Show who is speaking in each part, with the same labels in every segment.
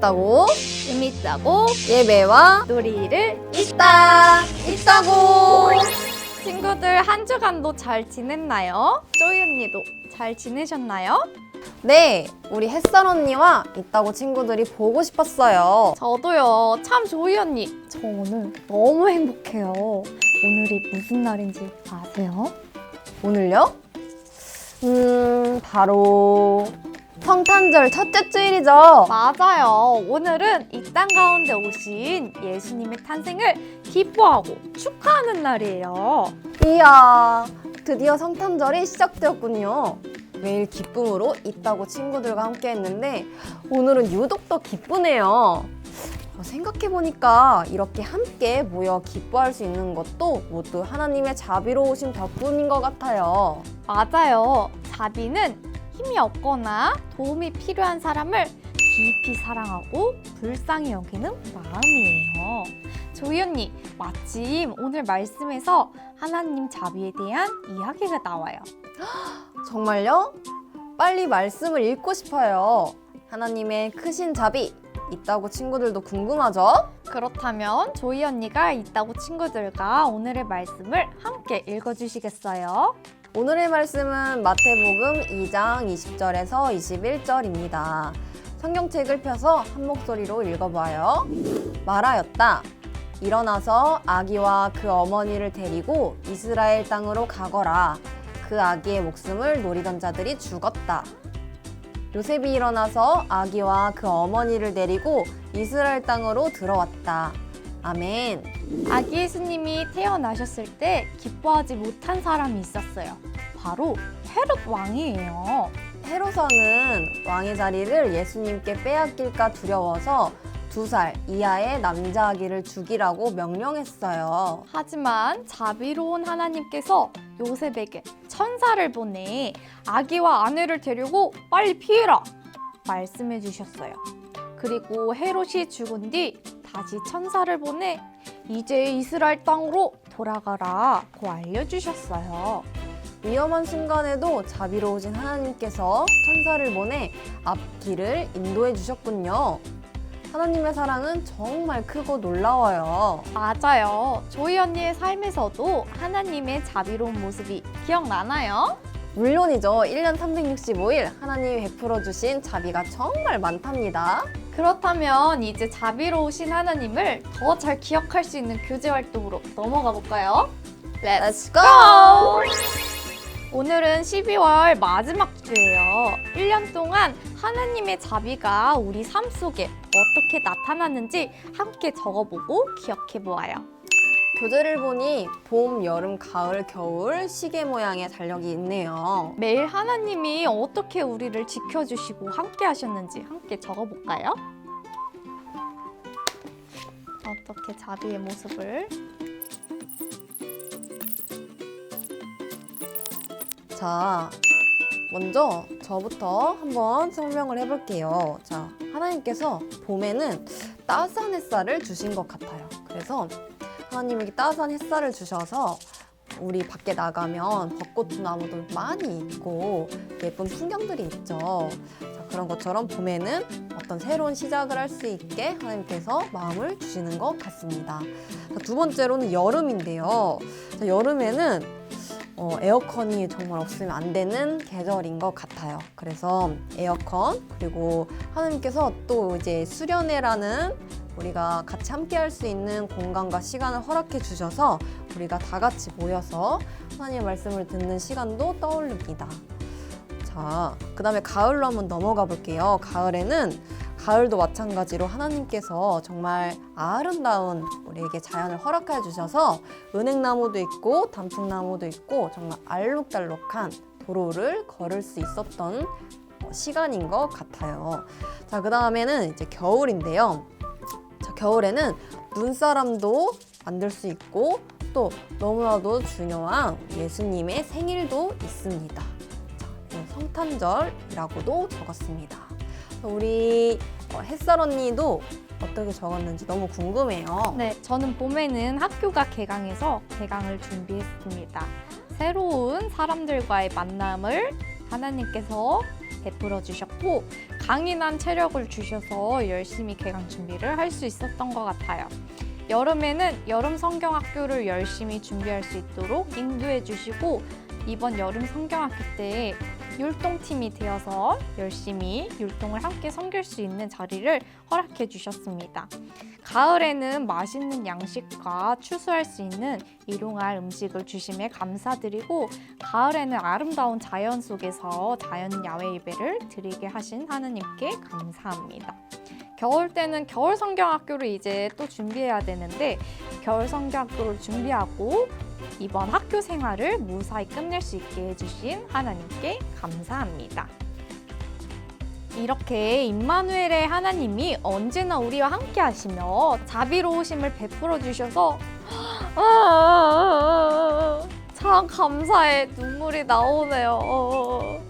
Speaker 1: 재밌다고
Speaker 2: 재밌다고
Speaker 1: 예배와
Speaker 2: 놀이를
Speaker 1: 있다고.
Speaker 2: 친구들 한 주간도 잘 지냈나요? 쪼이 언니도 잘 지내셨나요?
Speaker 1: 네, 우리 햇살 언니와 있다고 친구들이 보고 싶었어요.
Speaker 2: 저도요. 참 조이 언니, 저 오늘 너무 행복해요. 오늘이 무슨 날인지 아세요?
Speaker 1: 오늘요? 바로 성탄절 첫째 주일이죠.
Speaker 2: 맞아요. 오늘은 이 땅 가운데 오신 예수님의 탄생을 기뻐하고 축하하는 날이에요.
Speaker 1: 이야, 드디어 성탄절이 시작되었군요. 매일 기쁨으로 있다고 친구들과 함께 했는데 오늘은 유독 더 기쁘네요. 생각해보니까 이렇게 함께 모여 기뻐할 수 있는 것도 모두 하나님의 자비로우신 덕분인 것 같아요.
Speaker 2: 맞아요. 자비는 힘이 없거나 도움이 필요한 사람을 깊이 사랑하고 불쌍히 여기는 마음이에요. 조이 언니, 마침 오늘 말씀에서 하나님 자비에 대한 이야기가 나와요.
Speaker 1: 정말요? 빨리 말씀을 읽고 싶어요. 하나님의 크신 자비 있다고 친구들도 궁금하죠?
Speaker 2: 그렇다면 조이 언니가 있다고 친구들과 오늘의 말씀을 함께 읽어주시겠어요?
Speaker 1: 오늘의 말씀은 마태복음 2장 20절에서 21절입니다. 성경책을 펴서 한 목소리로 읽어봐요. 말하였다. 일어나서 아기와 그 어머니를 데리고 이스라엘 땅으로 가거라. 그 아기의 목숨을 노리던 자들이 죽었다. 요셉이 일어나서 아기와 그 어머니를 데리고 이스라엘 땅으로 들어왔다. 아멘.
Speaker 2: 아기 예수님이 태어나셨을 때 기뻐하지 못한 사람이 있었어요. 바로 헤롯 왕이에요.
Speaker 1: 헤로서는 왕의 자리를 예수님께 빼앗길까 두려워서 2살 이하의 남자 아기를 죽이라고 명령했어요.
Speaker 2: 하지만 자비로운 하나님께서 요셉에게 천사를 보내 아기와 아내를 데리고 빨리 피해라 말씀해 주셨어요. 그리고 헤롯이 죽은 뒤 다시 천사를 보내 이제 이스라엘 땅으로 돌아가라고 알려주셨어요.
Speaker 1: 위험한 순간에도 자비로우신 하나님께서 천사를 보내 앞길을 인도해 주셨군요. 하나님의 사랑은 정말 크고 놀라워요.
Speaker 2: 맞아요. 조이 언니의 삶에서도 하나님의 자비로운 모습이 기억나나요?
Speaker 1: 물론이죠. 1년 365일 하나님이 베풀어 주신 자비가 정말 많답니다.
Speaker 2: 그렇다면 이제 자비로우신 하나님을 더 잘 기억할 수 있는 교제 활동으로 넘어가 볼까요?
Speaker 1: Let's go!
Speaker 2: 오늘은 12월 마지막 주예요. 1년 동안 하나님의 자비가 우리 삶 속에 어떻게 나타났는지 함께 적어보고 기억해보아요.
Speaker 1: 교재를 보니 봄, 여름, 가을, 겨울 시계 모양의 달력이 있네요.
Speaker 2: 매일 하나님이 어떻게 우리를 지켜주시고 함께 하셨는지 함께 적어볼까요? 어떻게 자비의 모습을
Speaker 1: 자, 먼저 저부터 한번 설명을 해볼게요. 자, 하나님께서 봄에는 따스한 햇살을 주신 것 같아요. 그래서 하나님에게 따스한 햇살을 주셔서 우리 밖에 나가면 벚꽃나무도 많이 있고 예쁜 풍경들이 있죠. 자, 그런 것처럼 봄에는 어떤 새로운 시작을 할 수 있게 하나님께서 마음을 주시는 것 같습니다. 자, 두 번째로는 여름인데요. 자, 여름에는 에어컨이 정말 없으면 안 되는 계절인 것 같아요. 그래서 에어컨 그리고 하나님께서 또 이제 수련회라는 우리가 같이 함께 할 수 있는 공간과 시간을 허락해 주셔서 우리가 다 같이 모여서 하나님의 말씀을 듣는 시간도 떠올립니다. 자, 그 다음에 가을로 한번 넘어가 볼게요. 가을도 마찬가지로 하나님께서 정말 아름다운 우리에게 자연을 허락해 주셔서 은행나무도 있고 단풍나무도 있고 정말 알록달록한 도로를 걸을 수 있었던 시간인 것 같아요. 자, 그 다음에는 이제 겨울인데요. 자, 겨울에는 눈사람도 만들 수 있고 또 너무나도 중요한 예수님의 생일도 있습니다. 자, 성탄절이라고도 적었습니다. 우리 햇살 언니도 어떻게 적었는지 너무 궁금해요.
Speaker 2: 네, 저는 봄에는 학교가 개강해서 개강을 준비했습니다. 새로운 사람들과의 만남을 하나님께서 베풀어 주셨고 강인한 체력을 주셔서 열심히 개강 준비를 할 수 있었던 것 같아요. 여름에는 여름 성경학교를 열심히 준비할 수 있도록 인도해 주시고 이번 여름 성경학교 때 율동팀이 되어서 열심히 율동을 함께 섬길 수 있는 자리를 허락해 주셨습니다. 가을에는 맛있는 양식과 추수할 수 있는 일용할 음식을 주심에 감사드리고 가을에는 아름다운 자연 속에서 자연 야외 예배를 드리게 하신 하느님께 감사합니다. 겨울 때는 겨울 성경학교를 이제 또 준비해야 되는데 겨울 성경학교를 준비하고 이번 학교 생활을 무사히 끝낼 수 있게 해주신 하나님께 감사합니다. 이렇게 임마누엘의 하나님이 언제나 우리와 함께 하시며 자비로우심을 베풀어 주셔서 참 감사해 눈물이 나오네요.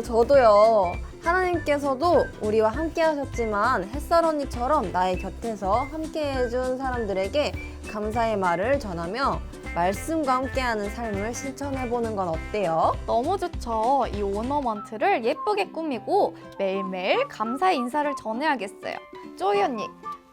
Speaker 1: 저도요. 하나님께서도 우리와 함께 하셨지만 햇살 언니처럼 나의 곁에서 함께 해준 사람들에게 감사의 말을 전하며 말씀과 함께하는 삶을 실천해보는 건 어때요?
Speaker 2: 너무 좋죠. 이 오너먼트를 예쁘게 꾸미고 매일매일 감사의 인사를 전해야겠어요. 쪼이 언니,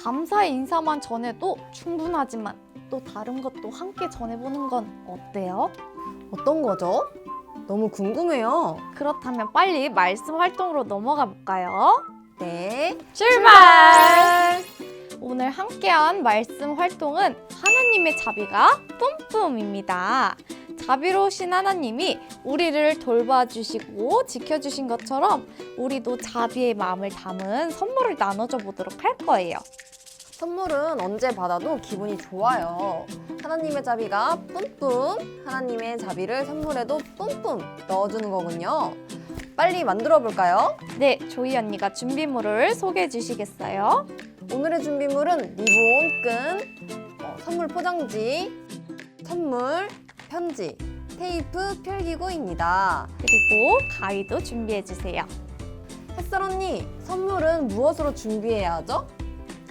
Speaker 2: 감사의 인사만 전해도 충분하지만 또 다른 것도 함께 전해보는 건 어때요?
Speaker 1: 어떤 거죠? 너무 궁금해요.
Speaker 2: 그렇다면 빨리 말씀 활동으로 넘어가 볼까요?
Speaker 1: 네.
Speaker 2: 출발! 오늘 함께한 말씀 활동은 하나님의 자비가 뿜뿜입니다. 자비로우신 하나님이 우리를 돌봐주시고 지켜주신 것처럼 우리도 자비의 마음을 담은 선물을 나눠줘 보도록 할 거예요.
Speaker 1: 선물은 언제 받아도 기분이 좋아요. 하나님의 자비가 뿜뿜, 하나님의 자비를 선물에도 뿜뿜 넣어주는 거군요. 빨리 만들어 볼까요?
Speaker 2: 네, 조이 언니가 준비물을 소개해 주시겠어요?
Speaker 1: 오늘의 준비물은 리본, 끈, 선물 포장지, 선물, 편지, 테이프, 필기구입니다.
Speaker 2: 그리고 가위도 준비해 주세요.
Speaker 1: 햇살 언니, 선물은 무엇으로 준비해야 하죠?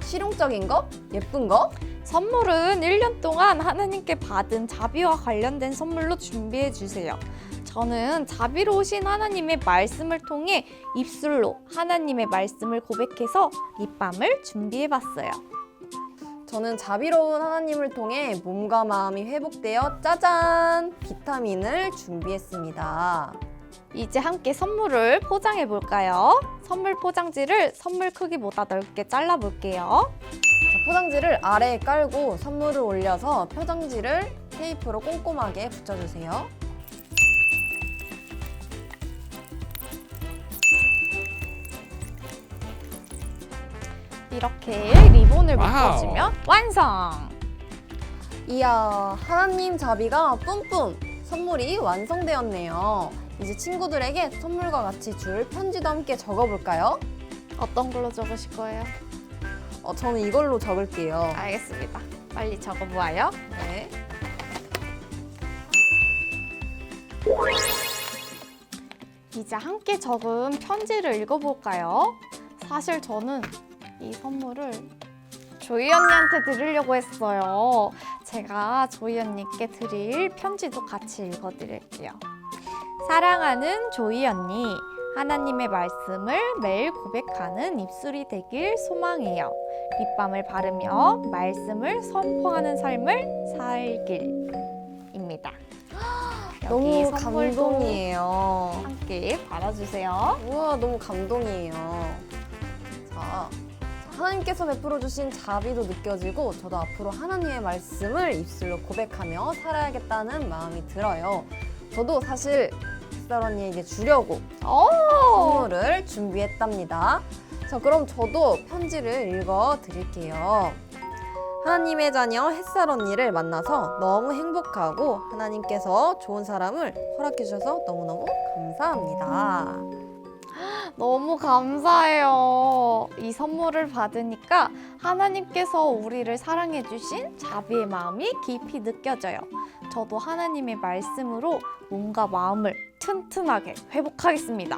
Speaker 1: 실용적인 거? 예쁜 거?
Speaker 2: 선물은 1년 동안 하나님께 받은 자비와 관련된 선물로 준비해 주세요. 저는 자비로우신 하나님의 말씀을 통해 입술로 하나님의 말씀을 고백해서 립밤을 준비해 봤어요.
Speaker 1: 저는 자비로운 하나님을 통해 몸과 마음이 회복되어 짜잔! 비타민을 준비했습니다.
Speaker 2: 이제 함께 선물을 포장해 볼까요? 선물 포장지를 선물 크기보다 넓게 잘라 볼게요.
Speaker 1: 자, 포장지를 아래에 깔고 선물을 올려서 포장지를 테이프로 꼼꼼하게 붙여주세요.
Speaker 2: 이렇게 리본을 묶어주면 완성!
Speaker 1: 이야, 하나님 자비가 뿜뿜! 선물이 완성되었네요. 이제 친구들에게 선물과 같이 줄 편지도 함께 적어볼까요?
Speaker 2: 어떤 걸로 적으실 거예요?
Speaker 1: 저는 이걸로 적을게요.
Speaker 2: 알겠습니다. 빨리 적어보아요.
Speaker 1: 네.
Speaker 2: 이제 함께 적은 편지를 읽어볼까요? 사실 저는 이 선물을 조이 언니한테 드리려고 했어요. 제가 조이 언니께 드릴 편지도 같이 읽어드릴게요. 사랑하는 조이 언니, 하나님의 말씀을 매일 고백하는 입술이 되길 소망해요. 립밤을 바르며 말씀을 선포하는 삶을 살길입니다.
Speaker 1: 너무
Speaker 2: 여기 선물도
Speaker 1: 감동이에요.
Speaker 2: 함께 받아주세요.
Speaker 1: 우와, 너무 감동이에요. 자, 하나님께서 베풀어 주신 자비도 느껴지고 저도 앞으로 하나님의 말씀을 입술로 고백하며 살아야겠다는 마음이 들어요. 저도 사실 햇살 언니에게 주려고 선물을 준비했답니다. 자, 그럼 저도 편지를 읽어 드릴게요. 하나님의 자녀 햇살 언니를 만나서 너무 행복하고 하나님께서 좋은 사람을 허락해 주셔서 너무너무 감사합니다.
Speaker 2: 너무 감사해요. 이 선물을 받으니까 하나님께서 우리를 사랑해 주신 자비의 마음이 깊이 느껴져요. 저도 하나님의 말씀으로 몸과 마음을 튼튼하게 회복하겠습니다.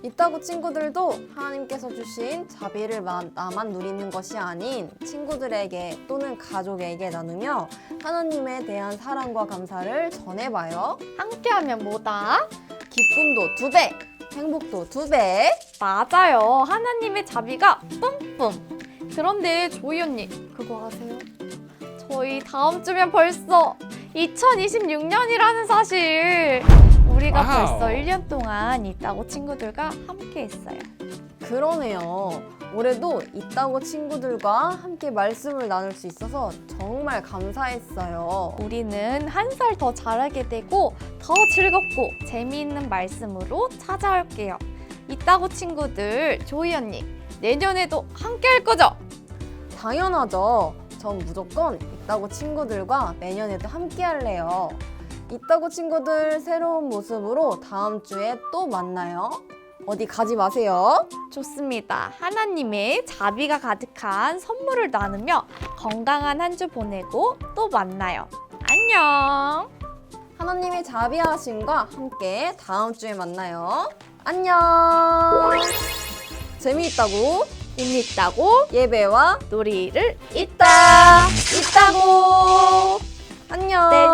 Speaker 1: 이따구 친구들도 하나님께서 주신 자비를 나만 누리는 것이 아닌 친구들에게 또는 가족에게 나누며 하나님에 대한 사랑과 감사를 전해봐요.
Speaker 2: 함께하면 뭐다?
Speaker 1: 기쁨도 2배! 행복도 2배.
Speaker 2: 맞아요. 하나님의 자비가 뿜뿜. 그런데 조이 언니, 그거 아세요? 저희 다음 주면 벌써 2026년이라는 사실. 우리가
Speaker 3: 와우.
Speaker 2: 벌써 1년 동안 있다고 친구들과 함께 했어요.
Speaker 1: 그러네요. 올해도 있다고 친구들과 함께 말씀을 나눌 수 있어서 정말 감사했어요.
Speaker 2: 우리는 한 살 더 자라게 되고 더 즐겁고 재미있는 말씀으로 찾아올게요. 있다고 친구들, 조이 언니, 내년에도 함께 할 거죠?
Speaker 1: 당연하죠. 전 무조건 있다고 친구들과 내년에도 함께 할래요. 있다고 친구들 새로운 모습으로 다음 주에 또 만나요. 어디 가지 마세요.
Speaker 2: 좋습니다. 하나님의 자비가 가득한 선물을 나누며 건강한 한 주 보내고 또 만나요. 안녕!
Speaker 1: 하나님의 자비하심과 함께 다음 주에 만나요. 안녕. 재미있다고
Speaker 2: 의미 있다고
Speaker 1: 예배와
Speaker 2: 놀이를
Speaker 1: 있다고. 안녕.
Speaker 2: 네.